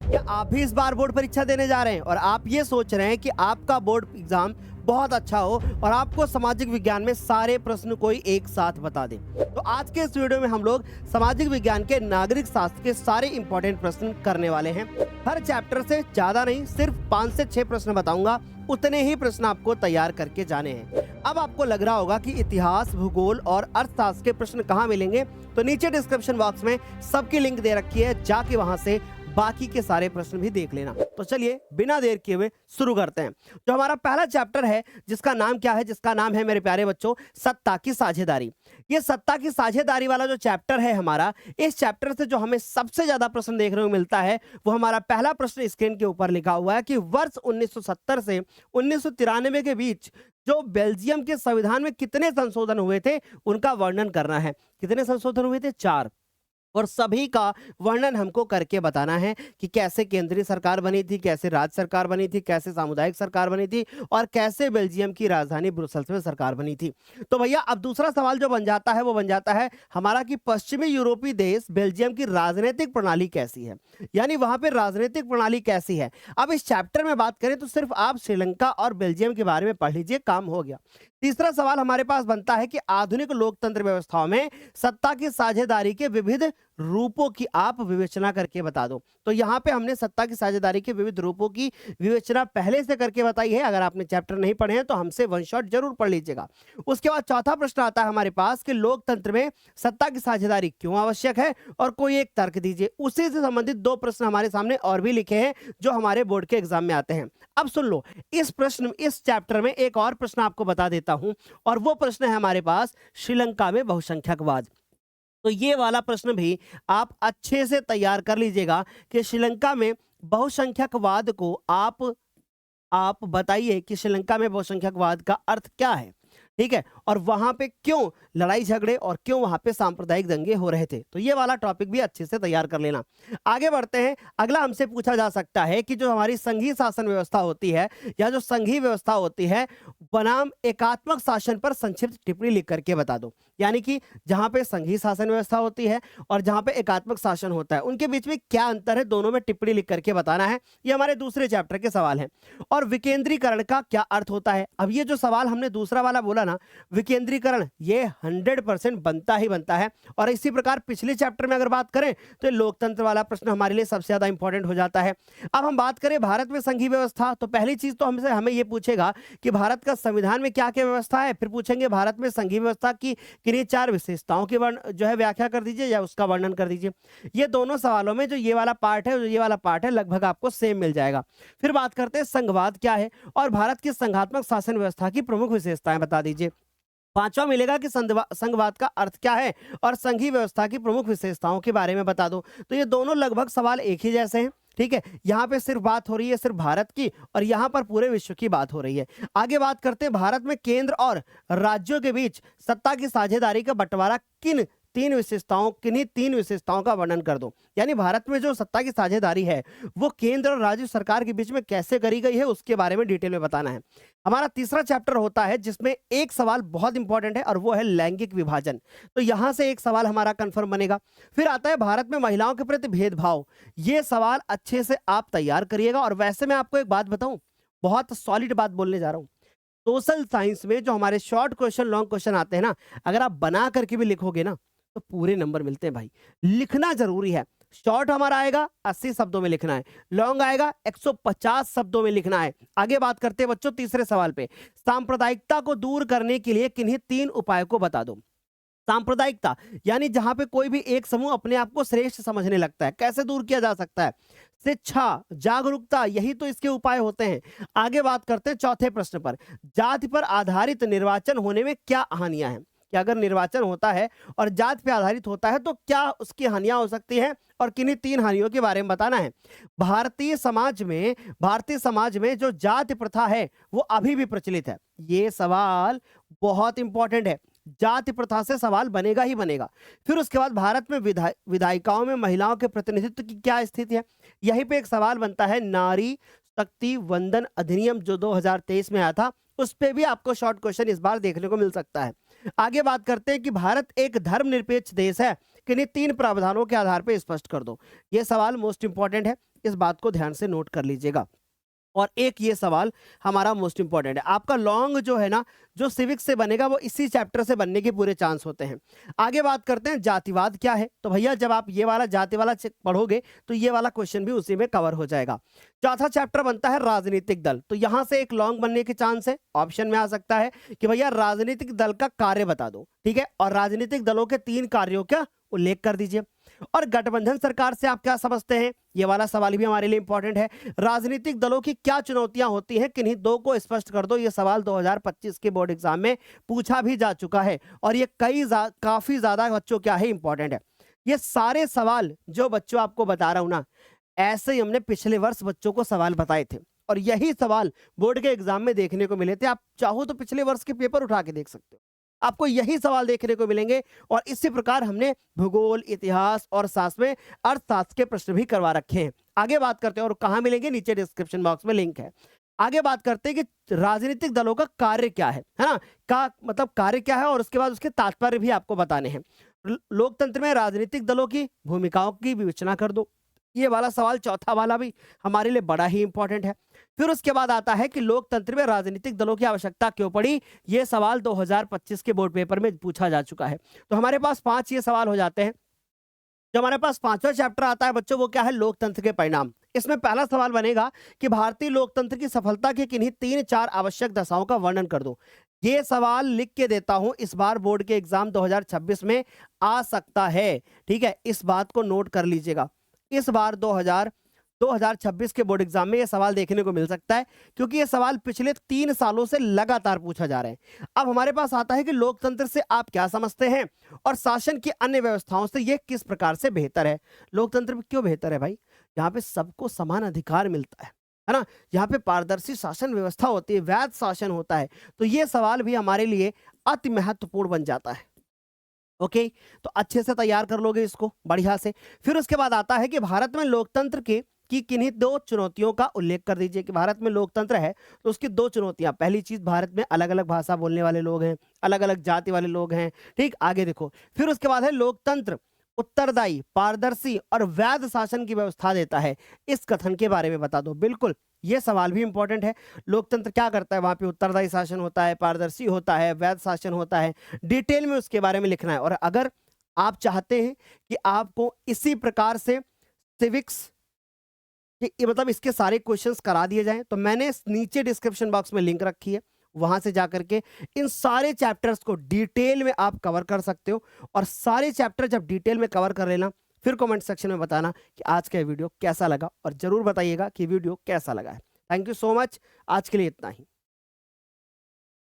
क्या आप भी इस बार बोर्ड परीक्षा देने जा रहे हैं और आप ये सोच रहे हैं कि आपका बोर्ड एग्जाम बहुत अच्छा हो और आपको सामाजिक विज्ञान में सारे प्रश्न कोई एक साथ बता दे? तो आज के इस वीडियो में हम लोग सामाजिक विज्ञान के नागरिक शास्त्र के सारे इंपॉर्टेंट प्रश्न करने वाले हैं। हर चैप्टर से ज्यादा नहीं, सिर्फ 5 से 6 प्रश्न बताऊंगा, उतने ही प्रश्न आपको तैयार करके जाने हैं। अब आपको लग रहा होगा कि इतिहास, भूगोल और अर्थशास्त्र के प्रश्न कहाँ मिलेंगे, तो नीचे डिस्क्रिप्शन बॉक्स में सबकी लिंक दे रखी है, जाके वहां से बाकी के सारे प्रश्न भी देख लेना। तो चलिए बिना देर किए हुए शुरू करते हैं। जो हमारा पहला चैप्टर है, जिसका नाम क्या है? जिसका नाम है मेरे प्यारे बच्चों, सत्ता की साझेदारी। ये सत्ता की साझेदारी वाला जो चैप्टर है हमारा, इस चैप्टर से जो हमें सबसे ज्यादा प्रश्न देखने को मिलता है वो हमारा पहला प्रश्न स्क्रीन के ऊपर लिखा हुआ है कि वर्ष 1970 से 1993 के बीच जो बेल्जियम के संविधान में कितने संशोधन हुए थे उनका वर्णन करना है। कितने संशोधन हुए थे? 4। और सभी का वर्णन हमको करके बताना है कि कैसे केंद्रीय सरकार बनी थी, कैसे राज्य सरकार बनी थी, कैसे सामुदायिक सरकार बनी थी और कैसे बेल्जियम की राजधानी ब्रुसेल्स में सरकार बनी थी। तो भैया अब दूसरा सवाल जो बन जाता है वो बन जाता है हमारा कि पश्चिमी यूरोपीय देश बेल्जियम की राजनीतिक प्रणाली कैसी है, यानी वहां पे राजनीतिक प्रणाली कैसी है। अब इस चैप्टर में बात करें तो सिर्फ आप श्रीलंका और बेल्जियम के बारे में पढ़ लीजिए, काम हो गया। तीसरा सवाल हमारे पास बनता है कि आधुनिक लोकतंत्र व्यवस्थाओं में सत्ता की साझेदारी के विविध रूपों की आप विवेचना करके बता दो। तो यहाँ पे हमने सत्ता की साझेदारी के विविध रूपों की विवेचना पहले से करके बताई है। अगर आपने चैप्टर नहीं पढ़े हैं तो हमसे वन शॉट जरूर पढ़ लीजिएगा। उसके बाद चौथा प्रश्न आता है हमारे पास कि लोकतंत्र में सत्ता की साझेदारी क्यों आवश्यक है, और कोई एक तर्क दीजिए। उसी से संबंधित 2 प्रश्न हमारे सामने और भी लिखे हैं जो हमारे बोर्ड के एग्जाम में आते हैं। अब सुन लो, इस चैप्टर में एक और प्रश्न आपको बता देता हूं, और वो प्रश्न है हमारे पास श्रीलंका में बहुसंख्यकवाद। तो ये वाला प्रश्न भी आप अच्छे से तैयार कर लीजिएगा कि श्रीलंका में बहुसंख्यकवाद को आप बताइए कि श्रीलंका में बहुसंख्यकवाद का अर्थ क्या है, ठीक है, और वहां पे क्यों लड़ाई झगड़े और क्यों वहां पे सांप्रदायिक दंगे हो रहे थे। तो ये वाला टॉपिक भी अच्छे से तैयार कर लेना। आगे बढ़ते हैं। अगला हमसे पूछा जा सकता है कि जो हमारी संघीय शासन व्यवस्था होती है या जो संघीय व्यवस्था होती है बनाम एकात्मक शासन पर संक्षिप्त टिप्पणी लिख करके बता दो। यानी कि जहां पे संघीय शासन व्यवस्था होती है और जहां पे एकात्मक शासन होता है, उनके बीच में क्या अंतर है, दोनों में टिप्पणी लिख करके बताना है। ये हमारे दूसरे चैप्टर के सवाल हैं। और विकेंद्रीकरण का क्या अर्थ होता है? अब ये जो सवाल हमने दूसरा वाला बोला ना, विकेंद्रीकरण, ये 100% बनता ही बनता है। और इसी प्रकार पिछले चैप्टर में अगर बात करें तो ये लोकतंत्र वाला प्रश्न हमारे लिए सबसे ज्यादा इंपॉर्टेंट हो जाता है। अब हम बात करें भारत में संघीय व्यवस्था, तो पहली चीज तो हमें ये पूछेगा कि भारत का संविधान में क्या क्या व्यवस्था है। फिर पूछेंगे भारत में संघीय व्यवस्था की किन्हीं 4 विशेषताओं की जो है व्याख्या कर दीजिए या उसका वर्णन कर दीजिए। ये दोनों सवालों में जो ये वाला पार्ट है, जो ये वाला पार्ट है, लगभग आपको सेम मिल जाएगा। फिर बात करते हैं संघवाद क्या है और भारत की संघात्मक शासन व्यवस्था की प्रमुख विशेषताएं बता दीजिए। पांचवा मिलेगा कि संघवाद का अर्थ क्या है और संघीय व्यवस्था की प्रमुख विशेषताओं के बारे में बता दो। तो ये दोनों लगभग सवाल एक ही जैसे हैं, ठीक है। यहाँ पे सिर्फ बात हो रही है सिर्फ भारत की और यहाँ पर पूरे विश्व की बात हो रही है। आगे बात करते हैं भारत में केंद्र और राज्यों के बीच सत्ता की साझेदारी का बंटवारा किन्हीं 3 विशेषताओं का वर्णन कर दो। यानी भारत में जो सत्ता की साझेदारी है वो केंद्र और राज्य सरकार के बीच में कैसे करी गई है उसके बारे में डिटेल में बताना है। हमारा तीसरा चैप्टर होता है जिसमें एक सवाल बहुत इंपॉर्टेंट है और वो है लैंगिक विभाजन। तो यहां से एक सवाल हमारा कंफर्म बनेगा। फिर आता है भारत में महिलाओं के प्रति भेदभाव। ये सवाल अच्छे से आप तैयार करिएगा। और वैसे मैं आपको एक बात बताऊं, बहुत सॉलिड बात बोलने जा रहा हूं। सोशल साइंस में जो हमारे शॉर्ट क्वेश्चन, लॉन्ग क्वेश्चन आते हैं ना, अगर आप बना करके भी लिखोगे ना तो पूरे नंबर मिलते हैं भाई। लिखना जरूरी है। शॉर्ट हमारा आएगा 80 शब्दों में लिखना है, लॉन्ग आएगा 150 शब्दों में लिखना है। आगे बात करते हैं बच्चों तीसरे सवाल पे, सांप्रदायिकता को दूर करने के लिए किन्हीं 3 उपायों को बता दो। सांप्रदायिकता यानी जहां पे कोई भी एक समूह अपने आप को श्रेष्ठ समझने लगता है, कैसे दूर किया जा सकता है? शिक्षा, जागरूकता, यही तो इसके उपाय होते हैं। आगे बात करते हैं चौथे प्रश्न पर, जाति पर आधारित निर्वाचन होने में क्या हानियां हैं? कि अगर निर्वाचन होता है और जाति पे आधारित होता है तो क्या उसकी हानियां हो सकती है और किन्हीं 3 हानियों के बारे में बताना है। भारतीय समाज में जो जाति प्रथा है वो अभी भी प्रचलित है। ये सवाल बहुत इंपॉर्टेंट है, जाति प्रथा से सवाल बनेगा ही बनेगा। फिर उसके बाद भारत में विधायिकाओं में महिलाओं के प्रतिनिधित्व की क्या स्थिति है, यहीं पे एक सवाल बनता है। नारी शक्ति वंदन अधिनियम जो 2023 में आया था, उस पे भी आपको शॉर्ट क्वेश्चन इस बार देखने को मिल सकता है। आगे बात करते हैं कि भारत एक धर्मनिरपेक्ष देश है, किन्हीं 3 प्रावधानों के आधार पर स्पष्ट कर दो। यह सवाल मोस्ट इंपॉर्टेंट है। इस बात को ध्यान से नोट कर लीजिएगा। और एक ये सवाल हमारा मोस्ट इंपॉर्टेंट है, आपका लॉन्ग जो है ना, जो सिविक्स से बनेगा वो इसी चैप्टर से बनने के पूरे चांस होते हैं। आगे बात करते हैं जातिवाद क्या है। तो भैया जब आप ये वाला जाति वाला पढ़ोगे तो ये वाला क्वेश्चन भी उसी में कवर हो जाएगा। चौथा चैप्टर बनता है राजनीतिक दल। तो यहां से एक लॉन्ग बनने के चांस है, ऑप्शन में आ सकता है कि भैया राजनीतिक दल का कार्य बता दो, ठीक है, और राजनीतिक दलों के 3 कार्यों का उल्लेख कर दीजिए। और गठबंधन सरकार से आप क्या समझते हैं, ये वाला सवाल भी हमारे लिए इंपॉर्टेंट है। राजनीतिक दलों की क्या चुनौतियां होती हैं, किन्हीं 2 को स्पष्ट कर दो। ये सवाल 2025 के बोर्ड एग्जाम में पूछा भी जा चुका है और ये काफी ज्यादा बच्चों क्या है इंपॉर्टेंट है। ये सारे सवाल जो बच्चों आपको बता रहा हूं ना, ऐसे ही हमने पिछले वर्ष बच्चों को सवाल बताए थे और यही सवाल बोर्ड के एग्जाम में देखने को मिले थे। आप चाहो तो पिछले वर्ष के पेपर उठा के देख सकते हो, आपको यही सवाल देखने को मिलेंगे। और इसी प्रकार हमने भूगोल, इतिहास और शास्त्र में अर्थशास्त्र के प्रश्न भी करवा रखे हैं। आगे बात करते हैं, और कहाँ मिलेंगे, नीचे डिस्क्रिप्शन बॉक्स में लिंक है। आगे बात करते हैं कि राजनीतिक दलों का कार्य क्या है ना, का मतलब कार्य क्या है, और उसके बाद उसके तात्पर्य भी आपको बताने हैं। लोकतंत्र में राजनीतिक दलों की भूमिकाओं की विवेचना कर दो। ये वाला सवाल, चौथा वाला भी हमारे लिए बड़ा ही इंपॉर्टेंट है। फिर उसके बाद आता है कि लोकतंत्र में राजनीतिक दलों की आवश्यकता क्यों पड़ी। ये सवाल 2025 के बोर्ड पेपर में पूछा जा चुका है। तो हमारे पास 5 ये सवाल हो जाते हैं। जो हमारे पास 5वां चैप्टर आता है बच्चों, वो क्या है, लोकतंत्र के परिणाम। इसमें पहला सवाल बनेगा कि भारतीय लोकतंत्र की सफलता की किन्हीं 3-4 आवश्यक दशाओं का वर्णन कर दो। ये सवाल लिख के देता हूं, इस बार बोर्ड के एग्जाम 2026 में आ सकता है, ठीक है, इस बात को नोट कर लीजिएगा। इस बार 2026 के बोर्ड एग्जाम में यह सवाल देखने को मिल सकता है, क्योंकि यह सवाल पिछले 3 सालों से लगातार पूछा जा रहा है। अब हमारे पास आता है कि लोकतंत्र से आप क्या समझते हैं और शासन की अन्य व्यवस्थाओं से यह किस प्रकार से बेहतर है। लोकतंत्र में क्यों बेहतर है भाई, यहाँ पे सबको समान अधिकार मिलता है ना, यहाँ पे पारदर्शी शासन व्यवस्था होती है, वैध शासन होता है। तो ये सवाल भी हमारे लिए अति महत्वपूर्ण बन जाता है। ओके, तो अच्छे से तैयार कर लोगे इसको बढ़िया से। फिर उसके बाद आता है कि भारत में लोकतंत्र की किन्हीं 2 चुनौतियों का उल्लेख कर दीजिए। कि भारत में लोकतंत्र है तो उसकी 2 चुनौतियां। पहली चीज, भारत में अलग अलग भाषा बोलने वाले लोग हैं, अलग अलग जाति वाले लोग हैं, ठीक, आगे देखो। फिर उसके बाद है लोकतंत्र उत्तरदायी, पारदर्शी और वैध शासन की व्यवस्था देता है। इस कथन के बारे में बता दो। बिल्कुल, ये सवाल भी इंपॉर्टेंट है। लोकतंत्र क्या करता है, वहां पे उत्तरदायी शासन होता है, पारदर्शी होता है, वैध शासन होता है, डिटेल में उसके बारे में लिखना है। और अगर आप चाहते हैं कि आपको इसी प्रकार से सिविक्स मतलब इसके सारे क्वेश्चंस करा दिए जाएं, तो मैंने नीचे डिस्क्रिप्शन बॉक्स में लिंक रखी है, वहां से जाकर के इन सारे चैप्टर्स को डिटेल में आप कवर कर सकते हो। और सारे चैप्टर जब डिटेल में कवर कर लेना, फिर कमेंट सेक्शन में बताना कि आज का वीडियो कैसा लगा, और जरूर बताइएगा कि वीडियो कैसा लगा है। थैंक यू सो मच, आज के लिए इतना ही।